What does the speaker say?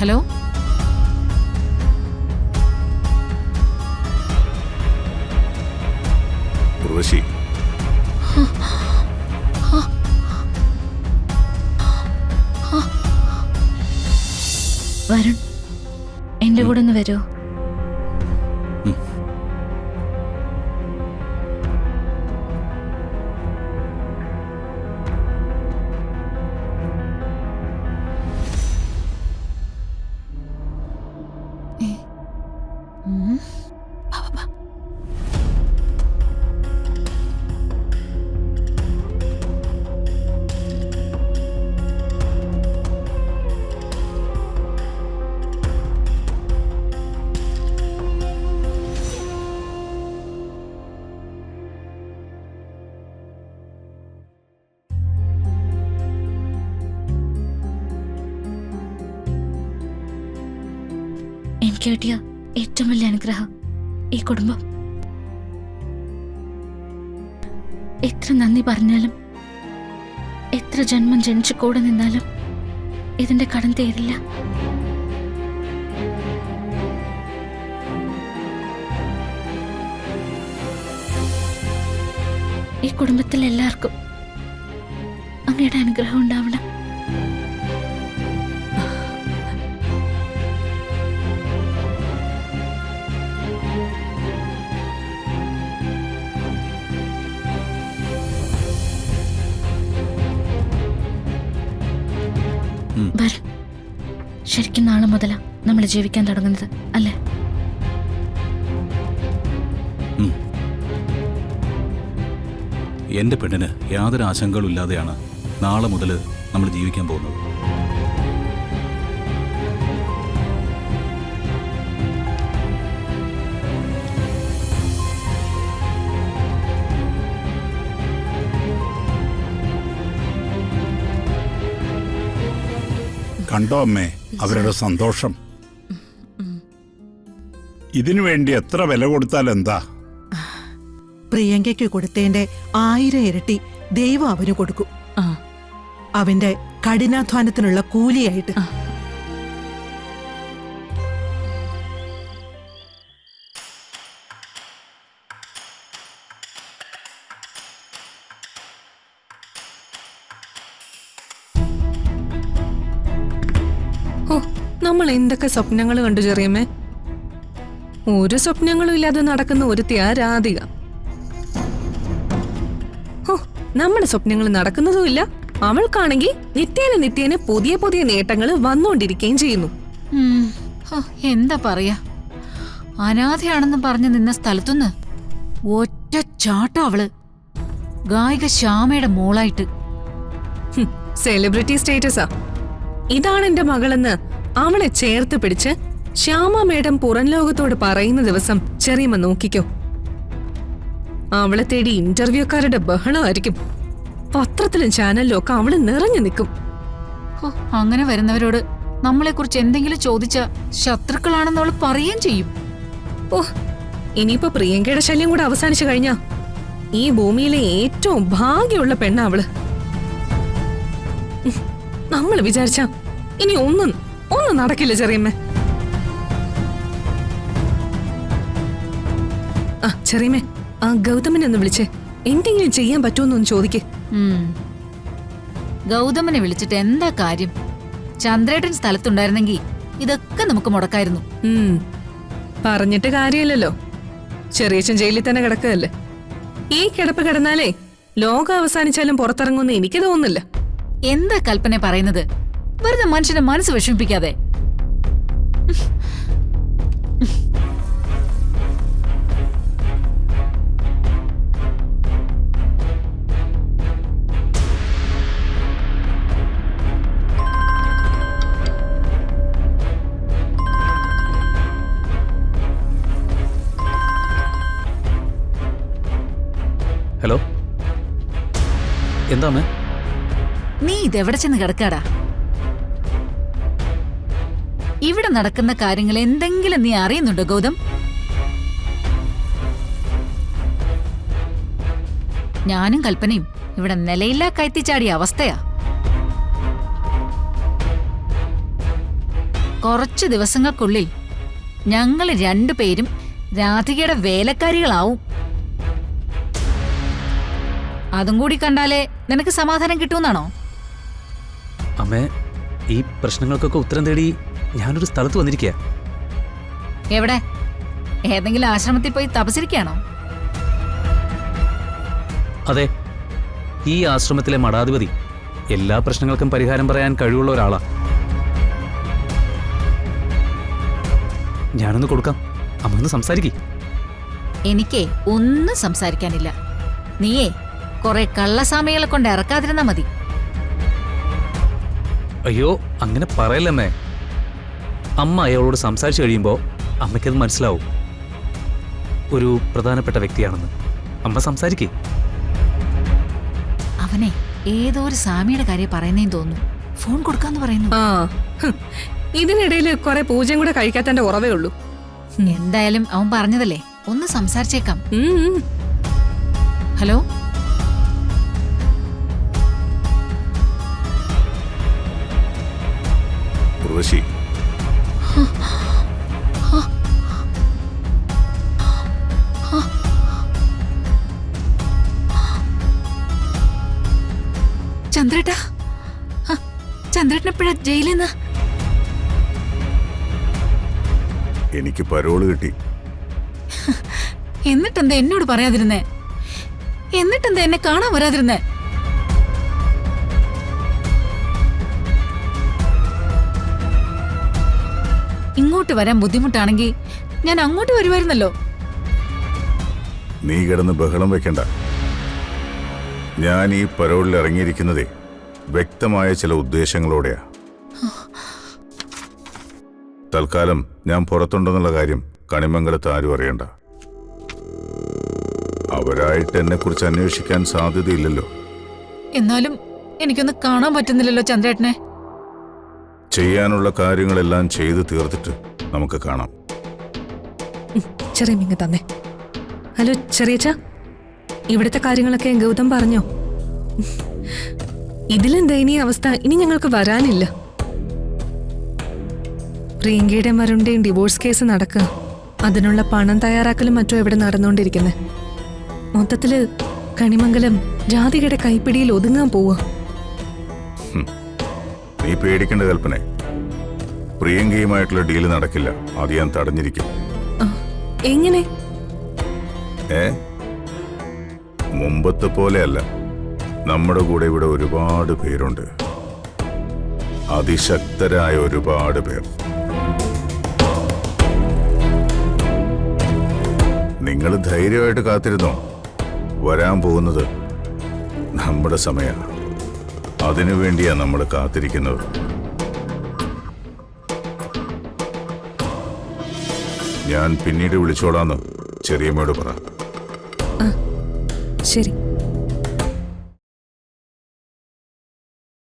Hello Urvashi, Varun, എന്റെ കൂടെ ഒന്ന് വരുമോ? എനിക്ക് കിട്ടിയ ഏറ്റവും വലിയ അനുഗ്രഹം ഈ കുടുംബം. എത്ര നന്ദി പറഞ്ഞാലും, എത്ര ജന്മം ജനിച്ചു കൂടെ നിന്നാലും ഇതിന്റെ കടം തീരില്ല. ഈ കുടുംബത്തിൽ എല്ലാവർക്കും അങ്ങയുടെ അനുഗ്രഹം ഉണ്ടാവണം. ശരിക്കും നാളെ മുതലാ നമ്മൾ ജീവിക്കാൻ തുടങ്ങുന്നത്, അല്ലേ? എന്റെ പെണ്ണിന് യാതൊരു ആശങ്കകളും ഇല്ലാതെയാണ് നാളെ മുതൽ നമ്മൾ ജീവിക്കാൻ പോകുന്നത്. കണ്ടോ അമ്മേ അവരുടെ സന്തോഷം. ഇതിനു വേണ്ടി എത്ര വില കൊടുത്താൽ എന്താ? പ്രിയങ്കയ്ക്ക് കൊടുത്തതിന്റെ 1000 ഇരട്ടി ദൈവം അവന് കൊടുക്കും. അവന്റെ കഠിനാധ്വാനത്തിനുള്ള കൂലിയായിട്ട്. നമ്മൾ എന്തൊക്കെ സ്വപ്നങ്ങൾ കണ്ടു ചെറിയമ്മേ. ഒരു സ്വപ്നങ്ങളും ഇല്ലാതെ നടക്കുന്ന ഒരുത്തിയാ രാധിക. നമ്മുടെ സ്വപ്നങ്ങൾ നടക്കുന്നതുമില്ല. അവൾക്കാണെങ്കിൽ നിത്യേന പുതിയ പുതിയ നേട്ടങ്ങൾ വന്നുകൊണ്ടിരിക്കുകയും ചെയ്യുന്നു. എന്താ പറയാ, അനാഥയാണെന്ന് പറഞ്ഞു നിന്ന സ്ഥലത്തുനിന്ന് ഒറ്റ ചാട്ടം അവള് ഗായിക ശ്യാമയുടെ മോളായിട്ട്. സെലിബ്രിറ്റി സ്റ്റേറ്റസാ. ഇതാണ് എന്റെ മകളെന്ന് അവളെ ചേർത്ത് പിടിച്ച് ശ്യാമ മേഡം പുറം ലോകത്തോട് പറയുന്ന ദിവസം ചെറിയമ്മ നോക്കിക്കോ. അവളെ തേടി ഇന്റർവ്യൂക്കാരുടെ ബഹളമായിരിക്കും. പത്രത്തിലും ചാനലിലും ഒക്കെ അവള് നിറഞ്ഞു നിൽക്കും. അങ്ങനെ വരുന്നവരോട് നമ്മളെ കുറിച്ച് എന്തെങ്കിലും ചോദിച്ച ശത്രുക്കളാണെന്ന് അവള് പറയുകയും ചെയ്യും. ഇനിയിപ്പോ പ്രിയങ്കയുടെ ശല്യം കൂടെ അവസാനിച്ചു കഴിഞ്ഞാ ഈ ഭൂമിയിലെ ഏറ്റവും ഭാഗ്യമുള്ള പെണ്ണാ അവള്. നമ്മൾ വിചാരിച്ച ഇനി ഒന്നും നടക്കില്ല ചെറിയമ്മ. ചെറിയമ്മേ, ആ ഗൗതമനെ ഒന്ന് വിളിച്ചേ. എന്തെങ്കിലും ചെയ്യാൻ പറ്റുമെന്നൊന്ന് ചോദിക്കേ. ഗൗതമനെ വിളിച്ചിട്ട് എന്താ കാര്യം? ചന്ദ്രേട്ടൻ സ്ഥലത്തുണ്ടായിരുന്നെങ്കിൽ ഇതൊക്കെ നമുക്ക് മുടക്കായിരുന്നു. പറഞ്ഞിട്ട് കാര്യമില്ലല്ലോ. ചെറിയച്ഛൻ ജയിലിൽ തന്നെ കിടക്കുകയല്ലേ. ഈ കിടപ്പ് കിടന്നാലേ ലോകം അവസാനിച്ചാലും പുറത്തിറങ്ങുമെന്ന് എനിക്ക് തോന്നുന്നില്ല. എന്താ കൽപ്പന പറയുന്നത്? വെറുതെ മനുഷ്യന്റെ മനസ്സ് വിഷമിപ്പിക്കാതെ. ഹലോ, എന്താ അമ്മേ? നീ ഇതെവിടെ ചെന്ന് കിടക്കാടാ? ഇവിടെ നടക്കുന്ന കാര്യങ്ങൾ എന്തെങ്കിലും നീ അറിയുന്നുണ്ടോ ഗൗതം? ഞാനും കൽപ്പനയും ഇവിടെ നിലയില്ലാ കയത്തിച്ചാടിയ അവസ്ഥയാ. കുറച്ച് ദിവസങ്ങൾക്കുള്ളിൽ ഞങ്ങൾ രണ്ടുപേരും രാധികയുടെ വേലക്കാരികളാവും. അതും കൂടി കണ്ടാലേ നിനക്ക് സമാധാനം കിട്ടുമെന്നാണോ? അമ്മേ, ഈ പ്രശ്നങ്ങൾക്കൊക്കെ ഉത്തരം തേടി ഞാനൊരു സ്ഥലത്ത് വന്നിരിക്കുക. എവിടെ? ഏതെങ്കിലും ആശ്രമത്തിൽ പോയി തപസിരിക്കുകയാണോ? അതെ, ഈ ആശ്രമത്തിലെ മഠാധിപതി എല്ലാ പ്രശ്നങ്ങൾക്കും പരിഹാരം പറയാൻ കഴിവുള്ള ഒരാളാ. ഞാനൊന്ന് കൊടുക്കാം, അമ്മ ഒന്ന് സംസാരിക്കേ. എനിക്കേ ഒന്നും സംസാരിക്കാനില്ല. നീയേ കുറെ കള്ളസാമികളെ കൊണ്ട് ഇറക്കാതിരുന്നാ മതി. അയ്യോ, അങ്ങനെ പറയല്ലമ്മേ. അമ്മ അയാളോട് സംസാരിച്ചു കഴിയുമ്പോൾ അമ്മയ്ക്കത് മനസ്സിലാവും ഒരു പ്രധാനപ്പെട്ട വ്യക്തിയാണെന്ന്. അമ്മ സംസാരിക്കേ. അവനെ ഏതോ ഒരു സാമിയുടെ കാര്യം പറയുന്നേന്ന് തോന്നുന്നു. ഫോൺ കൊടുക്കാന്ന് പറയുന്നു. ആ ഇതിനിടയിൽ കുറെ പൂജയും കൂടെ കഴിക്കാത്തന്റെ ഉറവേ ഉള്ളൂ. എന്തായാലും അവൻ പറഞ്ഞതല്ലേ, ഒന്ന് സംസാരിച്ചേക്കാം. ഉം. ഹലോ, ഉർവശി, ചന്ദ്രേട്ടാ, ചന്ദ്രേട്ടൻ എപ്പോഴാ ജയിലിൽ നിന്ന്? എനിക്ക് പരോള് കിട്ടി. എന്നിട്ടെന്താ എന്നോട് പറയാതിരുന്നേ? എന്നിട്ടെന്താ എന്നെ കാണാൻ വരാതിരുന്നേ? ഇങ്ങോട്ട് വരാൻ ബുദ്ധിമുട്ടാണെങ്കിൽ ഞാൻ അങ്ങോട്ട് വരുമായിരുന്നല്ലോ. നീ കിടന്ന് ബഹളം വെക്കണ്ട. ഞാൻ ഈ പരോളിൽ ഇറങ്ങിയിരിക്കുന്നതേ വ്യക്തമായ ചില ഉദ്ദേശങ്ങളോടെയാ. തൽക്കാലം ഞാൻ പുറത്തുണ്ടെന്നുള്ള കാര്യം കണിമംഗലത്ത് ആരും അറിയണ്ട. അവരായിട്ട് എന്നെ കുറിച്ച് അന്വേഷിക്കാൻ സാധ്യതയില്ലല്ലോ. എന്നാലും എനിക്കൊന്ന് കാണാൻ പറ്റുന്നില്ലല്ലോ ചന്ദ്രേട്ടനെ. ചെയ്യാനുള്ള കാര്യങ്ങളെല്ലാം ചെയ്തു തീർത്തിട്ട് നമുക്ക് കാണാം. ചെറിയ മിങ്ങ തന്നെ. ഹലോ ചെറിയച്ച, ഇവിടുത്തെ കാര്യങ്ങളൊക്കെ ഗൗതം പറഞ്ഞോ? ഇതിലും ദയനീയ അവസ്ഥ ഇനി ഞങ്ങൾക്ക് വരാനില്ല. പ്രിയങ്കയുടെയും വരുണിന്റെയും ഡിവോഴ്സ് കേസ് നടക്കുക. അതിനുള്ള പണം തയ്യാറാക്കലും മറ്റോ ഇവിടെ നടന്നുകൊണ്ടിരിക്കുന്നത്. മൊത്തത്തില് കണിമംഗലം രാധികയുടെ കൈപ്പിടിയിൽ ഒതുങ്ങാൻ പോവാ. നീ പേടിക്കേണ്ട കൽപ്പന. പ്രിയങ്കയുമായിട്ടുള്ള ഡീല് നടക്കില്ല. അത് ഞാൻ തടഞ്ഞിരിക്കും. എങ്ങനെ? മുമ്പത്തെ പോലെയല്ല. നമ്മുടെ കൂടെ ഇവിടെ ഒരുപാട് പേരുണ്ട്. അതിശക്തരായ ഒരുപാട് പേർ. നിങ്ങൾ ധൈര്യമായിട്ട് കാത്തിരുന്നോ. വരാൻ പോകുന്നത് നമ്മുടെ സമയമാണ്. അതിനുവേണ്ടിയാ നമ്മൾ കാത്തിരിക്കുന്നത്. ഞാൻ പിന്നീട് വിളിച്ചോളാന്ന് ചെറിയമ്മയോട് പറ. ശരി.